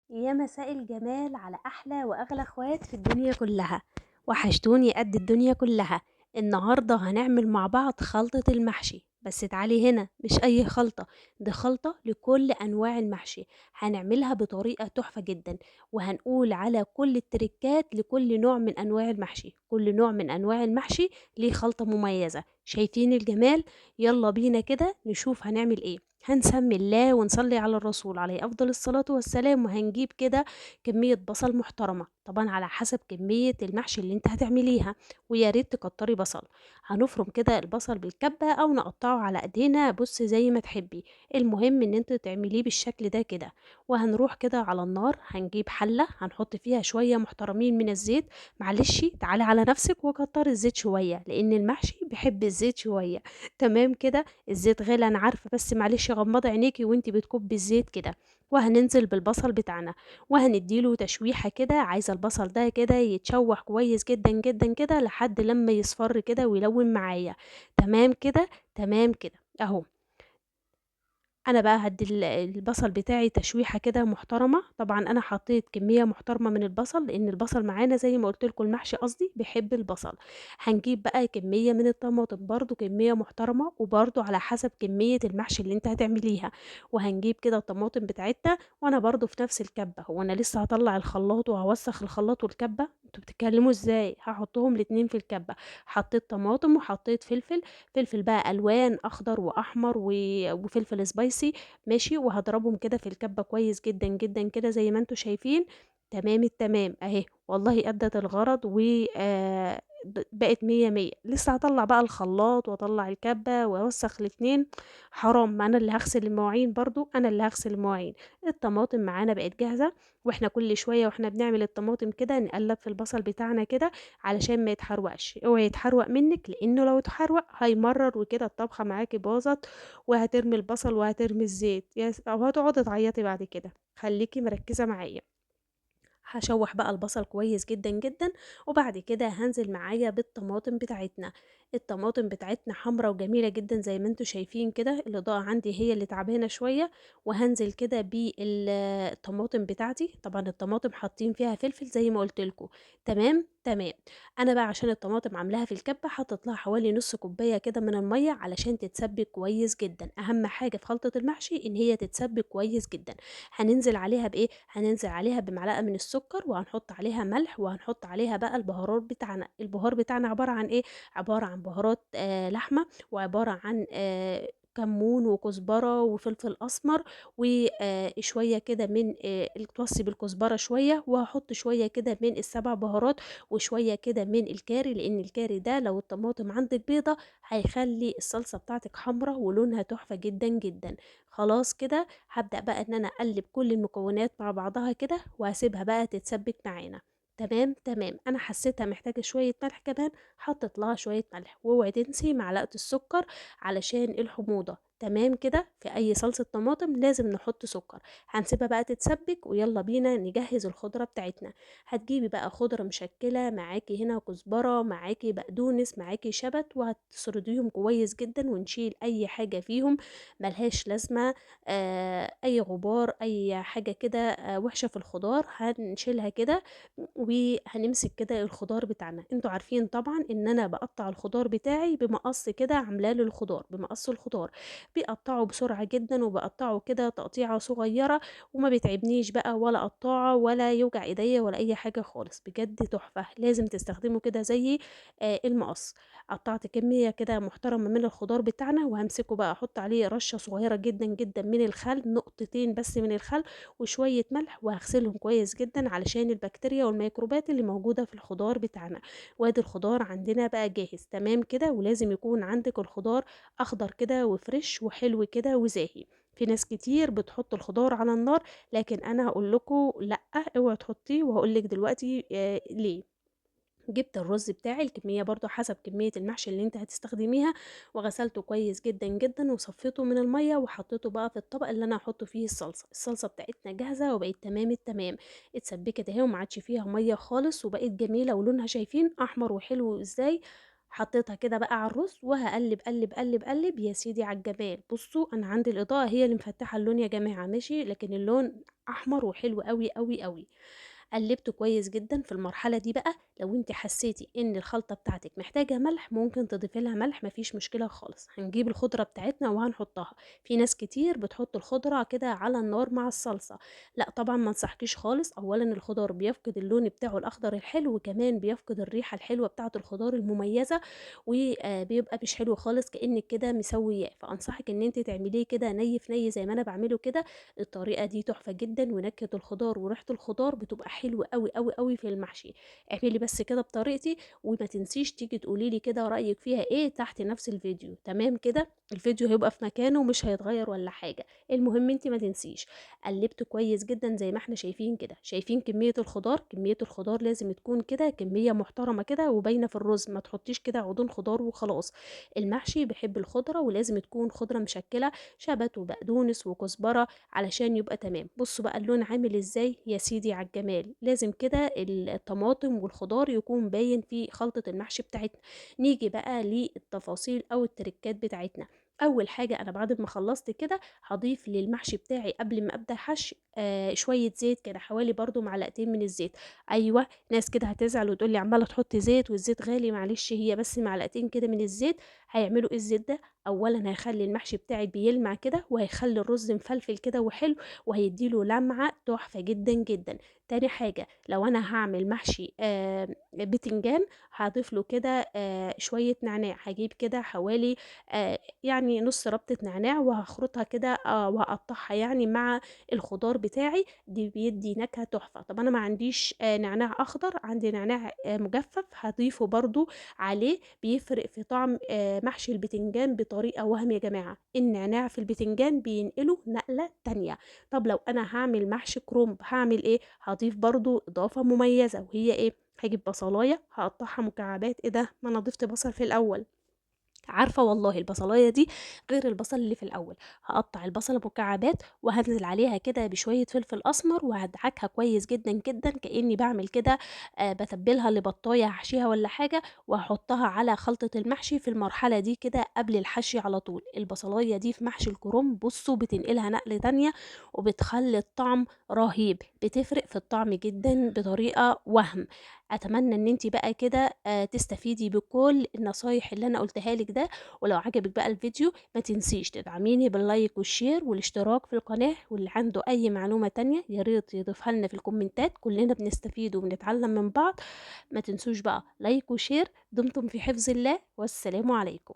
يا مساء الجمال على أحلى وأغلى اخوات في الدنيا كلها. وحشتوني قد الدنيا كلها. النهاردة هنعمل مع بعض خلطة المحشي، بس تعالي هنا مش أي خلطة، دي خلطة لكل أنواع المحشي. هنعملها بطريقة تحفة جدا، وهنقول على كل التركات لكل نوع من أنواع المحشي. كل نوع من أنواع المحشي ليه خلطة مميزة. شايفين الجمال؟ يلا بينا كده نشوف هنعمل ايه. هنسمي الله ونصلي على الرسول عليه أفضل الصلاة والسلام، وهنجيب كده كمية بصل محترمة طبعا على حسب كمية المحشي اللي انت هتعمليها، ويا ريت تكتري بصل. هنفرم كده البصل بالكبة أو نقطعه على ايدينا، بص زي ما تحبي. المهم ان انت تعمليه بالشكل ده كده. وهنروح كده على النار، هنجيب حلة هنحط فيها شوية محترمين من الزيت. معلش تعالي على نفسك وكتري الزيت شوية، لأن المحشي بيحب الزيت شوية. تمام كده. الزيت غالي انا عارفه، بس معلش غمضي عينيكي وانتي بتكبي الزيت كده. وهننزل بالبصل بتاعنا، وهنديله تشويحه كده. عايزه البصل ده كده يتشوح كويس جدا جدا كده لحد لما يصفر كده ويلون معايا. تمام كده. تمام كده اهو. انا بقى هدي البصل بتاعي تشويحه كده محترمه. طبعا انا حطيت كميه محترمه من البصل، لان البصل معانا زي ما قلت لكم المحشي قصدي بيحب البصل. هنجيب بقى كميه من الطماطم، برضو كميه محترمه، وبرضو على حسب كميه المحشي اللي انت هتعمليها. وهنجيب كده الطماطم بتاعتنا، وانا برضو في نفس الكبه. هو انا لسه هطلع الخلاط وهوسخ الخلاط والكبه؟ انتوا بتتكلموا ازاي؟ هحطهم الاتنين في الكبه. حطيت طماطم وحطيت فلفل. فلفل بقى الوان اخضر واحمر وفلفل سبايسي. ماشي. وهضربهم كده في الكبه كويس جدا جدا كده زي ما انتوا شايفين. تمام التمام اهي، والله ادت الغرض و بقت مية مية. لسه هطلع بقى الخلاط واطلع الكبة واوسخ الاتنين؟ حرام، ما انا اللي هغسل المواعين، برضو انا اللي هغسل المواعين. الطماطم معانا بقت جاهزة. واحنا كل شوية واحنا بنعمل الطماطم كده نقلب في البصل بتاعنا كده علشان ما يتحروقش. اوعي يتحروق منك، لانه لو اتحروق هيمرر وكده الطبخه معاكي باظت، وهترمي البصل وهترمي الزيت او هتقعدي تعيطي بعد كده. خليكي مركزه معايا. هشوح بقى البصل كويس جدا جدا، وبعد كده هنزل معايا بالطماطم بتاعتنا. الطماطم بتاعتنا حمرا وجميلة جدا زي ما انتوا شايفين كده، الإضاءة عندي هي اللي تعبانة شوية. وهنزل كده بالطماطم بتاعتي. طبعا الطماطم حاطين فيها فلفل زي ما قلت لكم. تمام تمام. انا بقى عشان الطماطم عاملاها في الكبة حطيت لها حوالي نص كوباية كده من المية علشان تتسبك كويس جدا. اهم حاجة في خلطة المحشي ان هي تتسبك كويس جدا. هننزل عليها بايه؟ هننزل عليها بمعلقه من السكر، وهنحط عليها ملح، وهنحط عليها بقى البهارات بتاعنا. البهار بتاعنا عباره عن ايه؟ عباره عن بهارات لحمه، وعباره عن كمون وكزبره وفلفل اسمر. وشويه كده من توصي بالكزبره شويه، وهحط شويه كده من السبع بهارات، وشويه كده من الكاري، لان الكاري ده لو الطماطم عندك بيضه هيخلي الصلصه بتاعتك حمرا ولونها تحفه جدا جدا. خلاص كده. هبدأ بقى ان انا اقلب كل المكونات مع بعضها كده، وهسيبها بقى تتسبك معانا. تمام تمام. انا حسيتها محتاجة شوية ملح كمان، حطيت لها شوية ملح. واوعي تنسي معلقة السكر علشان الحموضة. تمام كده. في اي صلصة طماطم لازم نحط سكر. هنسيبها بقى تتسبك، ويلا بينا نجهز الخضرة بتاعتنا. هتجيبي بقى خضرة مشكلة معاكي هنا، كزبرة معاكي، بقدونس معاكي، شبت، وهتسرديهم كويس جدا، ونشيل اي حاجة فيهم ملهاش لازمة. أي غبار أي حاجة كده وحشة في الخضار هنشيلها كده. وهنمسك كده الخضار بتاعنا. انتوا عارفين طبعا ان انا بقطع الخضار بتاعي بمقص كده، عاملاه للخضار بمقص الخضار. بيقطعه بسرعة جدا، وبقطعه كده تقطيعة صغيرة، وما بيتعبنيش بقى ولا قطاعة ولا يوجع ايديا ولا اي حاجة خالص. بجد تحفة، لازم تستخدمه كده زي المقص. قطعت كمية كده محترمة من الخضار بتاعنا، وهمسكه بقى احط عليه رشة صغيرة جدا جدا من الخل، نقطتين بس من الخل، وشوية ملح، وهغسلهم كويس جدا علشان البكتيريا والميكروبات اللي موجودة في الخضار بتاعنا. وادي الخضار عندنا بقى جاهز. تمام كده. ولازم يكون عندك الخضار اخضر كده وفريش وحلو كده وزاهي. في ناس كتير بتحط الخضار على النار، لكن انا هقول لكم لا، اوعوا تحطيه، وهقول لك دلوقتي ليه. جبت الرز بتاعي الكمية برضو حسب كمية المحشي اللي انت هتستخدميها، وغسلته كويس جدا جدا وصفيته من المية، وحطيته بقى في الطبق اللي انا هحط فيه الصلصة بتاعتنا جاهزة وبقت تمام التمام. اتسبكت اهي وما عادش فيها مية خالص، وبقت جميلة ولونها شايفين احمر وحلو ازاي. حطيتها كده بقى على الرز وهاقلِّب، قلِّب، قلِّب، قلِّب، يا سيدي على الجمال. بُصّوا أنا عندي الإضاءة هي اللي مفتحة اللون يا جماعة ماشي، لكن اللون أحمر وحلو أوي، أوي، أوي. قلّبته كويس جدًا، في المرحلة دي بقى لو أنتِ حسيتِ إن الخلطة بتاعتِك محتاجة ملح، ممكن تضيفي لها ملح ما فيش مشكلة خالص. هنجيب الخضرة بتاعتنا وهنحطها. في ناس كتير بتحط الخضرة كده على النار مع الصلصة، لأ طبعًا ما انصحكيش خالص. أولًا الخضار بيفقد اللون بتاعه الأخضر الحلو، وكمان بيفقد الريحة الحلوة بتاعة الخضار المميزة، بيبقى مش حلو خالص كإنِّك كده مسوياه. فأنصحِك إن أنتِ تعمليه كده ني في ني زي ما أنا باعمله كده. الطريقة دي تحفة جدًا، ونكهة الخضار وريحة الخضار بتبقى حلوة أوي، أوي، أوي في المحشي. اعملي بس كده بطريقتي، وما تنسيش تيجي تقولي لي كده رأيِك فيها إيه تحت نفس الفيديو، تمام كده؟ الفيديو هيبقى في مكانه ومش هيتغيّر ولا حاجة. المهم أنتِ ما تنسيش. قلّبت كويس جدًا زي ما إحنا شايفين كده. شايفين كمية الخضار؟ كمية الخضار لازم تكون كده كمية محترمة كده وباينة في الرز، ما تحطيش كده عودين خضار وخلاص. المحشي بيحب الخضرة ولازم تكون خضرة مشكّلة، شبت وبقدونس وكزبرة علشان يبقى تمام. بُصّوا بقى اللون عامل إزاي، يا سيدي على الجمال. لازم كده الطماطم والخضار يكون باين في خلطة المحشي بتاعتنا. نيجي بقى للتفاصيل أو التريكات بتاعتنا. أول حاجة أنا بعد ما خلّصت كده هاضيف للمحشي بتاعي قبل ما أبدأ حشي شوية زيت كده، حوالي برضه معلقتين من الزيت. أيوه، ناس كده هتزعل وتقول لي: "عمّالة تحطّي زيت والزيت غالي." معلش هي بس معلقتين كده من الزيت هيعملوا إيه الزيت ده؟ أولًا هيخلّي المحشي بتاعي بيلمع كده، وهيخلّي الرز مفلفل كده وحلو، وهيدّي له لمعة تحفة جدًا، جدًا. تاني حاجة لو أنا هاعمل محشي بتنجان، هاضيف له كده شوية نعناع. هاجيب كده حوالي يعني نُص ربطة نعناع وهاخرطها كده وهاقطّعها يعني مع الخضار بتاعي، دي بيدّي نكهة تحفة. طب أنا ما عنديش نعناع أخضر، عندي نعناع مجفّف هاضيفه برضه عليه، بيفرق في طعم محشي البتنجان بطريقة وهم يا جماعة. النعناع في البتنجان بينقله نقلة تانية. طب لو أنا هاعمل محشي كرنب هاعمل إيه؟ هاضيف برضه إضافة مميزة وهي إيه؟ هاجيب بصلاية هاقطّعها مكعبات. إيه ده! ما أنا ضِفت بصل في الأول. عارفة والله البصلاية دي غير البصل اللي في الأول. هاقطّع البصلة مكعبات وهانزل عليها كده بشوية فلفل أسمر وهادعكها كويس جدًا، جدًا كإني باعمل كده باتبّلها لبطاية هاحشيها والّا حاجة، وهاحطها على خلطة المحشي في المرحلة دي كده قبل الحشي على طول. البصلاية دي في محشي الكرنب بُصّوا بتنقلها نقلة تانية، وبتخلّي الطعم رهيب، بتفرق في الطعم جدًا بطريقة وهم. أتمنى إن أنتِ بقى كده تستفيدي بكل النصايح اللي أنا قُلتها لِك ده. ولو عجبِك بقى الفيديو ما تنسيش تدعميني باللايك والشير والاشتراك في القناة، واللي عنده أي معلومة تانية يا ريت يضيفها لنا في الكومنتات، كلنا بنستفيد وبنتعلم من بعض. ما تنسوش بقى لايك وشير. دمتم في حفظ الله والسلام عليكم.